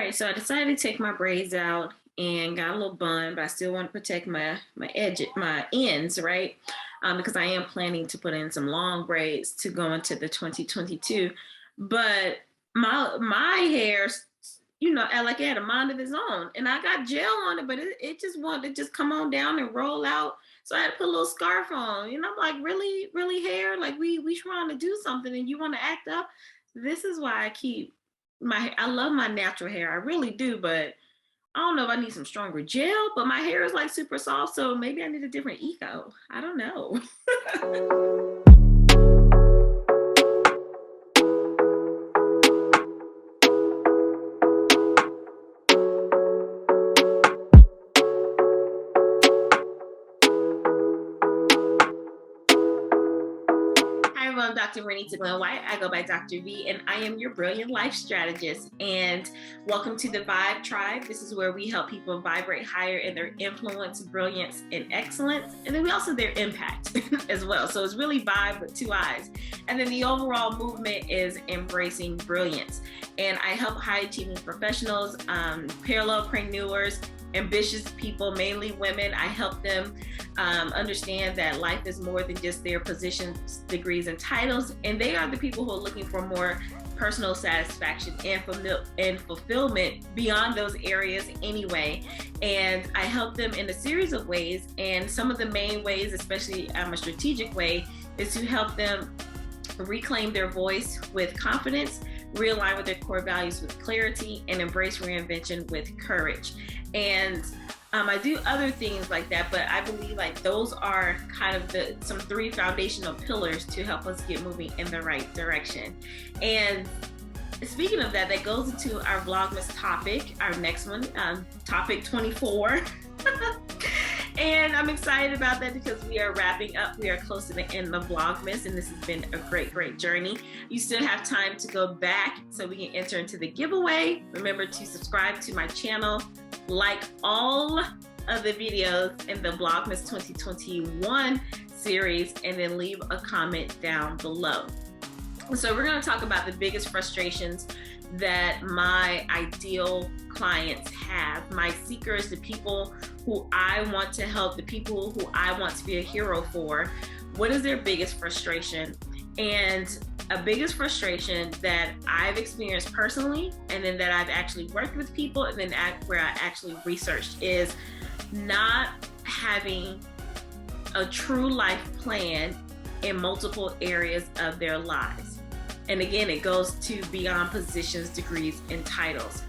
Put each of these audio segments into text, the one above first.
right, so I decided to take my braids out and got a little bun, but I still want to protect my ends, right? Because I am planning to put in some long braids to go into the 2022. But my hair, like it had a mind of its own, and I got gel on it, but it just wanted to just come on down and roll out. So I had to put a little scarf on. I'm like, really, really, hair? Like we trying to do something, and you want to act up? This is why I keep I love my natural hair. I really do, but I don't know if I need some stronger gel, but my hair is like super soft, so maybe I need a different eco. I don't know. I'm Dr. Vernita White. I go by Dr. V, and I am your brilliant life strategist. And welcome to the Vibe Tribe. This is where we help people vibrate higher in their influence, brilliance, and excellence. And then we also their impact as well. So it's really vibe with two eyes. And then the overall movement is embracing brilliance. And I help high achieving professionals, parallelpreneurs, ambitious people, mainly women. I help them understand that life is more than just their positions, degrees, and titles, and they are the people who are looking for more personal satisfaction and fulfillment beyond those areas anyway. And I help them in a series of ways, and some of the main ways, especially a strategic way, is to help them reclaim their voice with confidence, realign with their core values with clarity, and embrace reinvention with courage. And I do other things like that, but I believe like those are kind of some three foundational pillars to help us get moving in the right direction. And speaking of that, that goes into our Vlogmas topic, our next one, topic 24. And I'm excited about that because we are wrapping up. We are close to the end of Vlogmas, and this has been a great, great journey. You still have time to go back so we can enter into the giveaway. Remember to subscribe to my channel, like all of the videos in the Vlogmas 2021 series, and then leave a comment down below. So we're going to talk about the biggest frustrations that my ideal clients have, my seekers, the people who I want to help, the people who I want to be a hero for. What is their biggest frustration? And a biggest frustration that I've experienced personally, and then that I've actually worked with people, and then where I actually researched, is not having a true life plan in multiple areas of their lives. And again, it goes to beyond positions, degrees, and titles.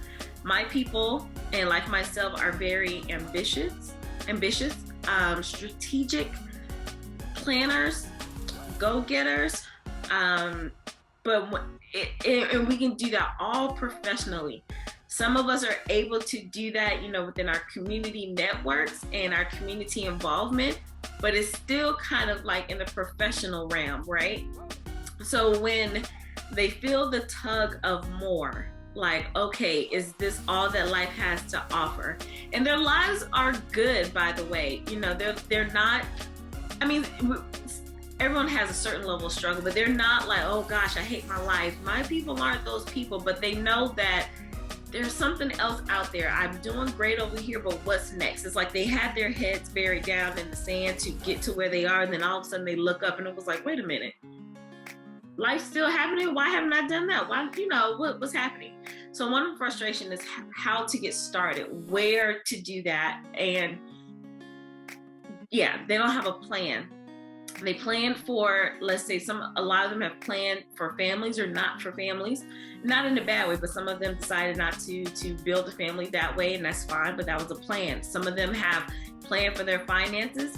My people, and like myself, are very ambitious, strategic planners, go-getters, and we can do that all professionally. Some of us are able to do that, within our community networks and our community involvement, but it's still kind of like in the professional realm, right? So when they feel the tug of more, like, okay, is this all that life has to offer? And their lives are good, by the way. They're not, everyone has a certain level of struggle, but they're not like, oh gosh, I hate my life. My people aren't those people, but they know that there's something else out there. I'm doing great over here, but what's next? It's like they had their heads buried down in the sand to get to where they are, and then all of a sudden they look up and it was like, wait a minute. Life's still happening. Why haven't I done that? Why, what's happening? So one of the frustration is how to get started, where to do that. And yeah, they don't have a plan. They plan for, let's say a lot of them have planned for families or not for families, not in a bad way, but some of them decided not to build a family that way, and that's fine, but that was a plan. Some of them have planned for their finances,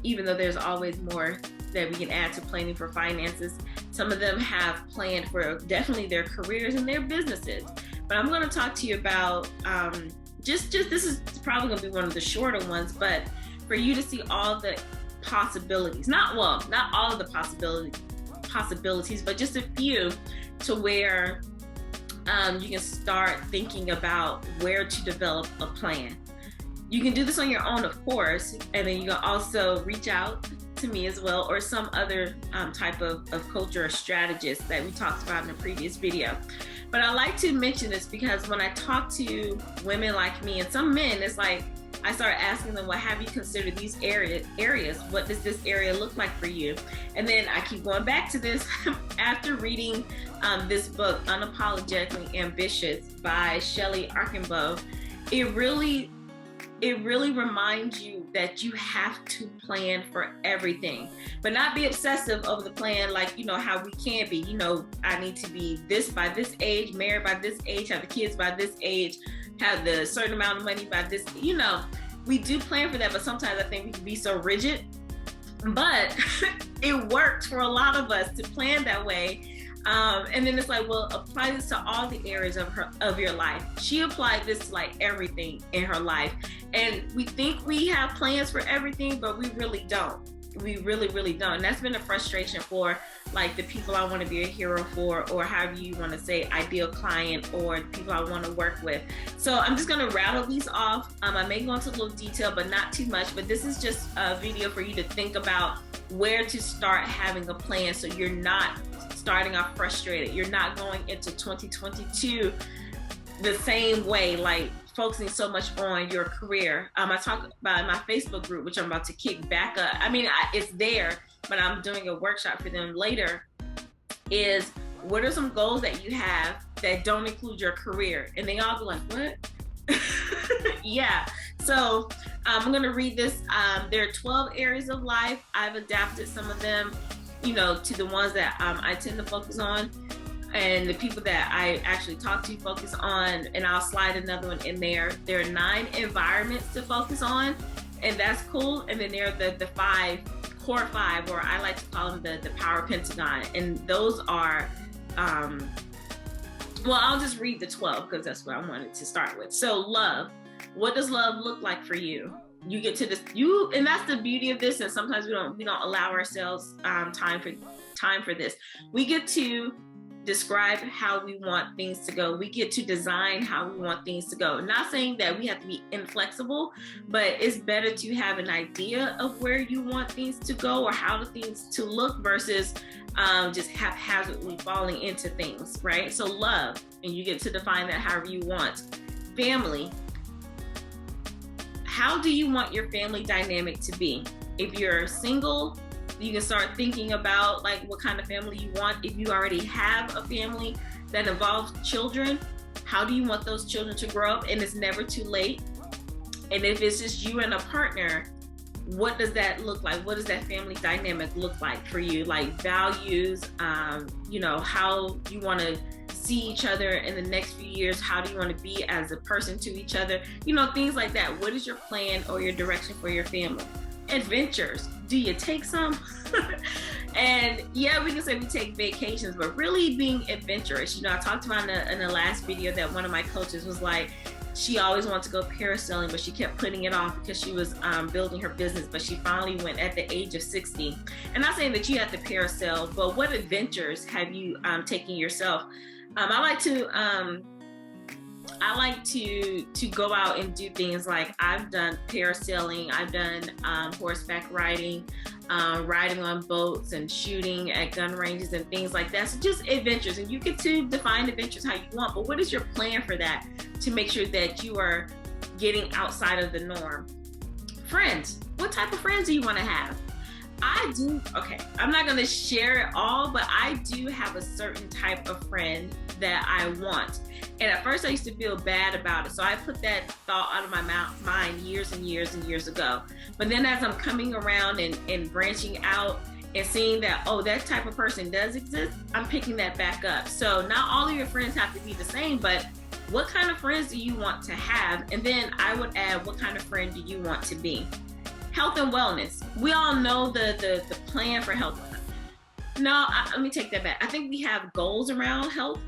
even though there's always more that we can add to planning for finances. Some of them have planned for definitely their careers and their businesses. But I'm going to talk to you about just this is probably going to be one of the shorter ones, but for you to see all the possibilities, not all of the possibilities, but just a few, to where you can start thinking about where to develop a plan. You can do this on your own, of course, and then you can also reach out to me as well, or some other type of coach or strategist that we talked about in a previous video. But I like to mention this because when I talk to women like me and some men, it's like I start asking them, well, have you considered these areas? What does this area look like for you? And then I keep going back to this after reading this book, Unapologetically Ambitious by Shelley Archambault. It really reminds you that you have to plan for everything, but not be obsessive over the plan, like, you know, how we can be, you know, I need to be this by this age, married by this age, have the kids by this age, have the certain amount of money by this, you know, we do plan for that, but sometimes I think we can be so rigid, but it works for a lot of us to plan that way. And then it's like, well, apply this to all the areas of your life. She applied this to like everything in her life. And we think we have plans for everything, but we really don't. We really, really don't. And that's been a frustration for like the people I want to be a hero for, or however you want to say, ideal client, or people I want to work with. So I'm just going to rattle these off. I may go into a little detail, but not too much. But this is just a video for you to think about where to start having a plan so you're not starting off frustrated. You're not going into 2022 the same way, like focusing so much on your career. I talk about in my Facebook group, which I'm about to kick back up. I mean, it's there, but I'm doing a workshop for them later, is what are some goals that you have that don't include your career? And they all be like, what? Yeah. So I'm going to read this. There are 12 areas of life. I've adapted some of them, you know, to the ones that I tend to focus on, and the people that I actually talk to focus on, and I'll slide another one in there. There are 9 environments to focus on, and that's cool. And then there are the core five, or I like to call them the power pentagon. And those are, well, I'll just read the 12 because that's what I wanted to start with. So love. What does love look like for you? You get to this, and that's the beauty of this. And sometimes we don't allow ourselves time for this. We get to describe how we want things to go. We get to design how we want things to go. Not saying that we have to be inflexible, but it's better to have an idea of where you want things to go or how the things to look versus just haphazardly falling into things, right? So love, and you get to define that however you want. Family. How do you want your family dynamic to be? If you're single, you can start thinking about like what kind of family you want. If you already have a family that involves children, how do you want those children to grow up? And it's never too late. And if it's just you and a partner, what does that look like? What does that family dynamic look like for you? Like values, you know, how you want to see each other in the next few years. How do you want to be as a person to each other? You know, things like that. What is your plan or your direction for your family? Adventures. Do you take some? And yeah, we can say we take vacations, but really being adventurous. You know, I talked about in the last video that one of my coaches was like, she always wanted to go parasailing, but she kept putting it off because she was building her business, but she finally went at the age of 60. And not saying that you have to parasail, but what adventures have you taken yourself? I like to go out and do things like I've done parasailing, I've done horseback riding, riding on boats and shooting at gun ranges and things like that. So just adventures, and you get to define adventures how you want, but what is your plan for that to make sure that you are getting outside of the norm? Friends, what type of friends do you want to have? I'm not going to share it all, but I do have a certain type of friend that I want. And at first I used to feel bad about it. So I put that thought out of my mind years and years and years ago. But then as I'm coming around and branching out and seeing that, oh, that type of person does exist, I'm picking that back up. So not all of your friends have to be the same, but what kind of friends do you want to have? And then I would add, what kind of friend do you want to be? Health and wellness. We all know the plan for health. No, let me take that back. I think we have goals around health,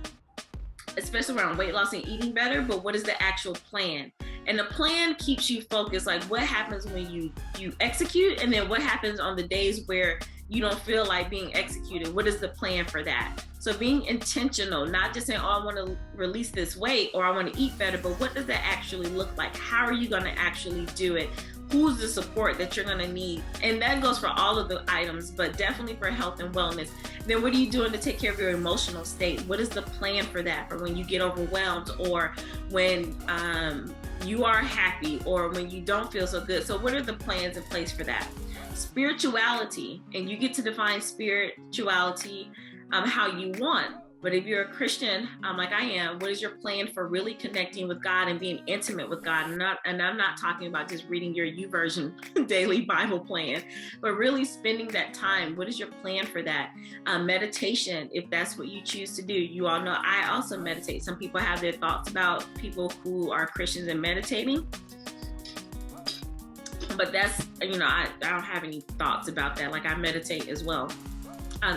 especially around weight loss and eating better, but what is the actual plan? And the plan keeps you focused, like what happens when you execute, and then what happens on the days where you don't feel like being executed. What is the plan for that? So being intentional, not just saying, oh, I want to release this weight or I want to eat better, but what does that actually look like? How are you going to actually do it? who's the support that you're going to need. And that goes for all of the items, but definitely for health and wellness. Then what are you doing to take care of your emotional state? What is the plan for that, for when you get overwhelmed, or when you are happy, or when you don't feel so good? So what are the plans in place for that? Spirituality, and you get to define spirituality how you want. But if you're a Christian, like I am, what is your plan for really connecting with God and being intimate with God? And I'm not talking about just reading your YouVersion daily Bible plan, but really spending that time. What is your plan for that? Meditation, if that's what you choose to do. You all know I also meditate. Some people have their thoughts about people who are Christians and meditating. But that's, I don't have any thoughts about that. Like, I meditate as well.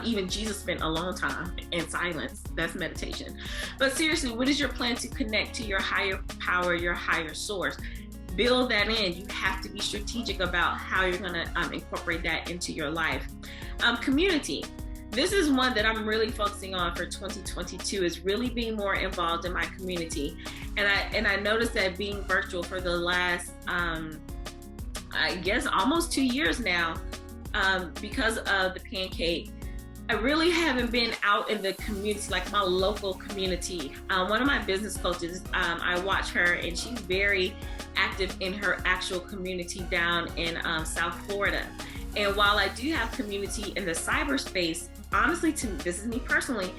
Even Jesus spent a long time in silence. That's meditation. But seriously, what is your plan to connect to your higher power, your higher source? Build that in. You have to be strategic about how you're going to incorporate that into your life. Community. This is one that I'm really focusing on for 2022, is really being more involved in my community. And I noticed that being virtual for the last, I guess, almost 2 years now, because of the pancake, I really haven't been out in the community, like my local community. One of my business coaches, I watch her, and she's very active in her actual community down in South Florida. And while I do have community in the cyberspace, honestly, this is me personally,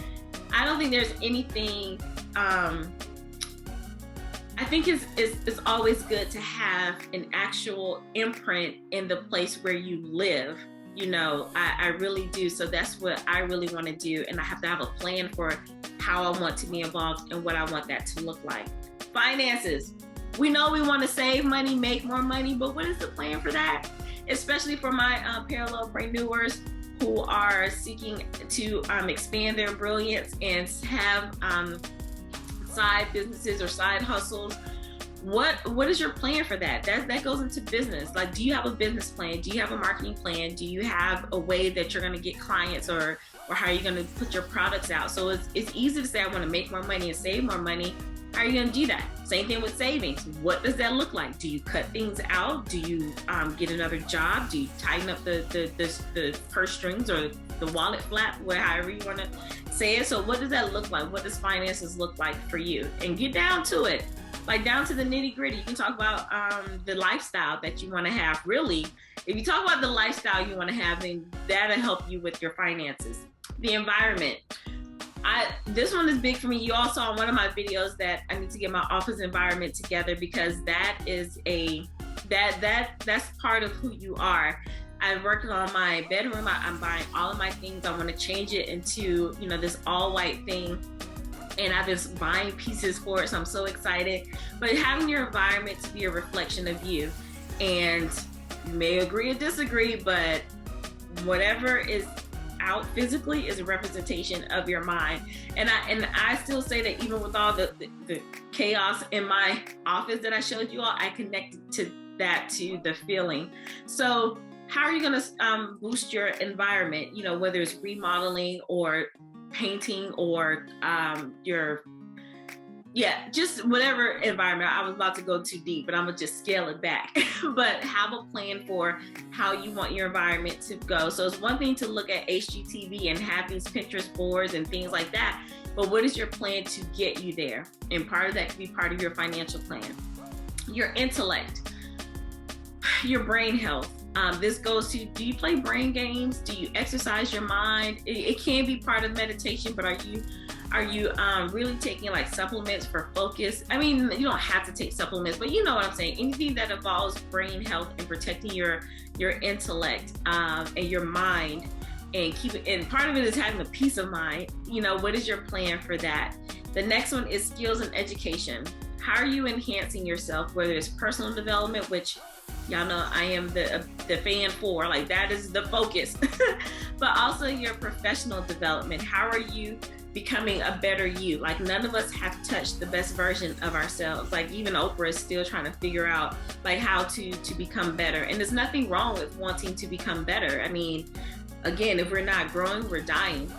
I don't think there's anything, I think it's always good to have an actual imprint in the place where you live. I really do. So that's what I really want to do. And I have to have a plan for how I want to be involved and what I want that to look like. Finances. We know we want to save money, make more money, but what is the plan for that? Especially for my parallelpreneurs who are seeking to expand their brilliance and have side businesses or side hustles. What is your plan for that? That goes into business. Like, do you have a business plan? Do you have a marketing plan? Do you have a way that you're going to get clients, or how are you going to put your products out? So it's easy to say, I want to make more money and save more money. How are you going to do that? Same thing with savings. What does that look like? Do you cut things out? Do you get another job? Do you tighten up the purse strings or the wallet flap, however you want to say it? So what does that look like? What does finances look like for you? And get down to it. Like, down to the nitty gritty. You can talk about the lifestyle that you want to have. Really, if you talk about the lifestyle you want to have, then that'll help you with your finances. The environment. This one is big for me. You all saw in one of my videos that I need to get my office environment together, because that is that's part of who you are. I'm working on my bedroom. I'm buying all of my things. I want to change it into, this all white thing. And I've been buying pieces for it, so I'm so excited. But having your environment to be a reflection of you, and you may agree or disagree, but whatever is out physically is a representation of your mind. And I still say that even with all the chaos in my office that I showed you all, I connected to the feeling. So how are you going to boost your environment? Whether it's remodeling or painting or just whatever environment. I was about to go too deep, but I'm gonna just scale it back. But have a plan for how you want your environment to go. So it's one thing to look at HGTV and have these Pinterest boards and things like that, but what is your plan to get you there? And part of that could be part of your financial plan. Your intellect, your brain health. This goes to, do you play brain games? Do you exercise your mind? It can be part of meditation, but are you really taking like supplements for focus? I mean, you don't have to take supplements, but you know what I'm saying. Anything that involves brain health and protecting your intellect and your mind, and and part of it is having a peace of mind. What is your plan for that? The next one is skills and education. How are you enhancing yourself, whether it's personal development, which y'all know I am the fan for, like that is the focus, but also your professional development. How are you becoming a better you? Like, none of us have touched the best version of ourselves. Like, even Oprah is still trying to figure out like how to become better. And there's nothing wrong with wanting to become better. I mean, again, if we're not growing, we're dying.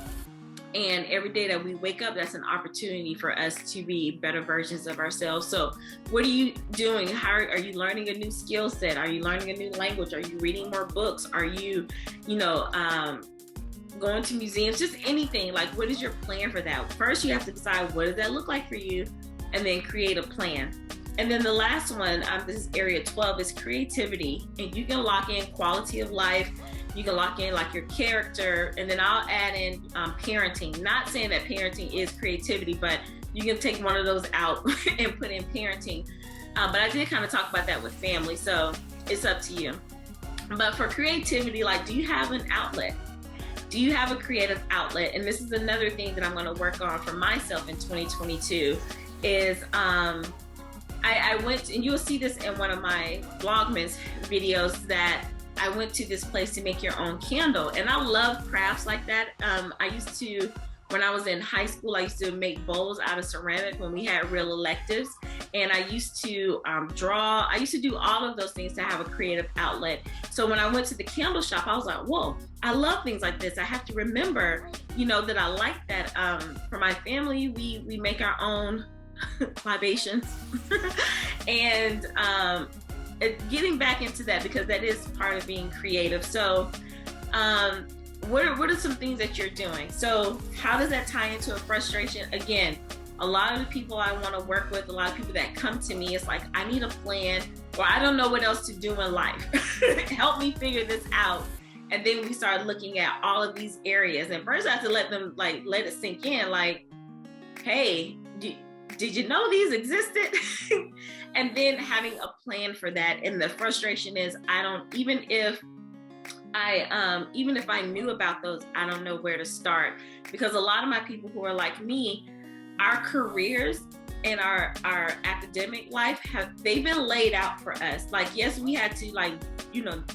And every day that we wake up, that's an opportunity for us to be better versions of ourselves. So what are you doing? How are you learning a new skill set? Are you learning a new language? Are you reading more books? Are you, going to museums? Just anything. Like, what is your plan for that? First, you have to decide, what does that look like for you? And then create a plan. And then the last one, this is area 12, is creativity. And you can lock in quality of life. You can lock in like your character, and then I'll add in parenting. Not saying that parenting is creativity, but you can take one of those out and put in parenting. But I did kind of talk about that with family, so it's up to you. But for creativity, like, do you have an outlet? Do you have a creative outlet? And this is another thing that I'm going to work on for myself in 2022 is I went, and you'll see this in one of my Vlogmas videos, that I went to this place to make your own candle. And I love crafts like that. I used to, when I was in high school, I used to make bowls out of ceramic when we had real electives. And I used to draw. I used to do all of those things to have a creative outlet. So when I went to the candle shop, I was like, whoa, I love things like this. I have to remember, that I like that. For my family, we make our own libations. And getting back into that, because that is part of being creative. So what are some things that you're doing? So how does that tie into a frustration? Again, a lot of the people I want to work with, a lot of people that come to me, it's like, I need a plan, or I don't know what else to do in life. Help me figure this out. And then we start looking at all of these areas. And first I have to let it sink in, like, hey, did you know these existed? And then having a plan for that. And the frustration is, even if I knew about those, I don't know where to start. Because a lot of my people who are like me, our careers and our academic life, they've been laid out for us. Like, yes, we had to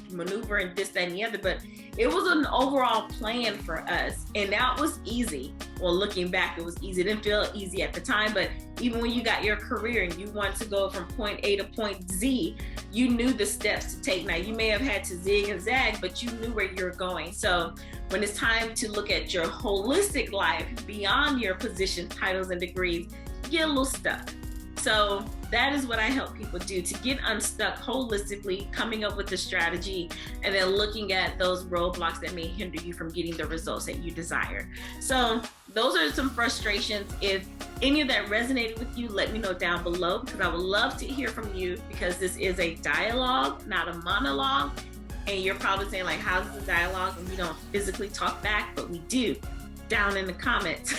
maneuver and this, that, and the other, but it was an overall plan for us. And that was easy. Well, looking back, it was easy. It didn't feel easy at the time, but even when you got your career and you wanted to go from point A to point Z, you knew the steps to take. Now, you may have had to zig and zag, but you knew where you're going. So when it's time to look at your holistic life beyond your position, titles, and degrees, you get a little stuck. So that is what I help people do, to get unstuck holistically, coming up with the strategy, and then looking at those roadblocks that may hinder you from getting the results that you desire. So those are some frustrations. If any of that resonated with you, let me know down below, because I would love to hear from you, because this is a dialogue, not a monologue. And you're probably saying, like, how's this a dialogue and we don't physically talk back? But we do, down in the comments.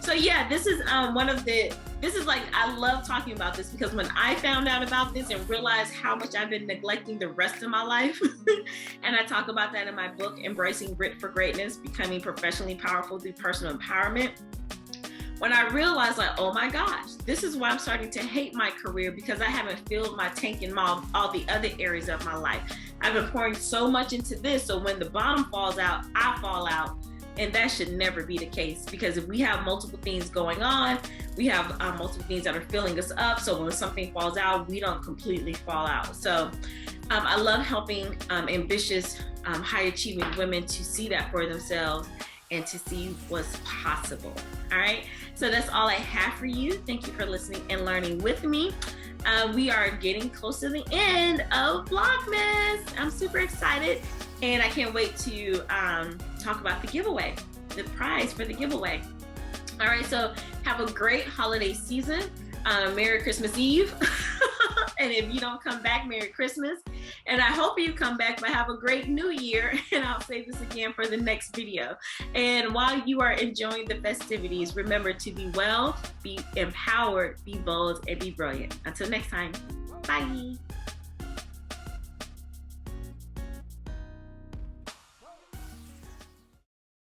So yeah, this is I love talking about this, because when I found out about this and realized how much I've been neglecting the rest of my life, and I talk about that in my book, Embracing Grit for Greatness, Becoming Professionally Powerful Through Personal Empowerment. When I realized, like, oh my gosh, this is why I'm starting to hate my career, because I haven't filled my tank in all the other areas of my life. I've been pouring so much into this, so when the bottom falls out, I fall out. And that should never be the case, because if we have multiple things going on, we have multiple things that are filling us up. So when something falls out, we don't completely fall out. So I love helping ambitious, high achieving women to see that for themselves and to see what's possible. All right. So that's all I have for you. Thank you for listening and learning with me. We are getting close to the end of Vlogmas. I'm super excited. And I can't wait to talk about the giveaway, the prize for the giveaway. All right, so have a great holiday season. Merry Christmas Eve. And if you don't come back, Merry Christmas. And I hope you come back, but have a great new year. And I'll save this again for the next video. And while you are enjoying the festivities, remember to be well, be empowered, be bold, and be brilliant. Until next time, bye.